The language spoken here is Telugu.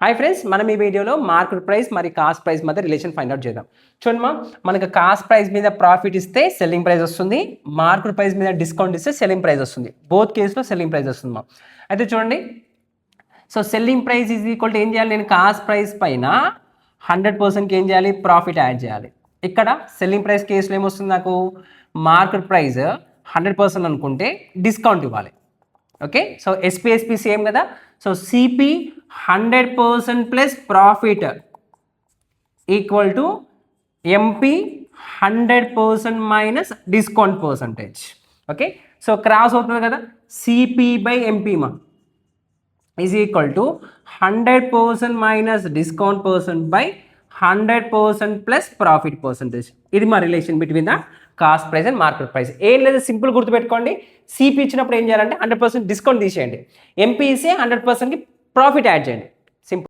హాయ్ ఫ్రెండ్స్, మనం ఈ వీడియోలో మార్కెట్ ప్రైస్ మరియు కాస్ట్ ప్రైస్ మధ్య రిలేషన్ ఫైండ్ అవుట్ చేద్దాం. చూడమ్మా, మనకు కాస్ట్ ప్రైస్ మీద ప్రాఫిట్ ఇస్తే సెల్లింగ్ ప్రైస్ వస్తుంది, మార్కెట్ ప్రైస్ మీద డిస్కౌంట్ ఇస్తే సెల్లింగ్ ప్రైస్ వస్తుంది. బోత్ కేసులో సెల్లింగ్ ప్రైస్ వస్తుంది మా. అయితే చూడండి, so selling price is equal to ఏం చేయాలి, నేను కాస్ట్ ప్రైస్ పైన 100%కి ఏం చేయాలి, ప్రాఫిట్ యాడ్ చేయాలి. ఇక్కడ సెల్లింగ్ ప్రైస్ కేసులో ఏమొస్తుంది, నాకు మార్కెట్ ప్రైస్ 100% అనుకుంటే డిస్కౌంట్ ఇవ్వాలి. ఓకే, సో ఎస్పీ సేమ్ కదా. So CP 100% plus profit equal to MP 100% minus discount percentage. Okay, so cross అవుతుంది కదా, సిపి బై ఎంపీ మా is equal to 100% minus discount percent by 100% plus profit percentage. ఇది మా relation between the cost price and market price. ఏం లేదు, సింపుల్ గుర్తుపెట్టుకోండి. సిపి ఇచ్చినప్పుడు ఏం చేయాలంటే 100% డిస్కౌంట్ తీసేయండి, ఎంపీ ఇస్తే 100%కి ప్రాఫిట్ యాడ్ చేయండి.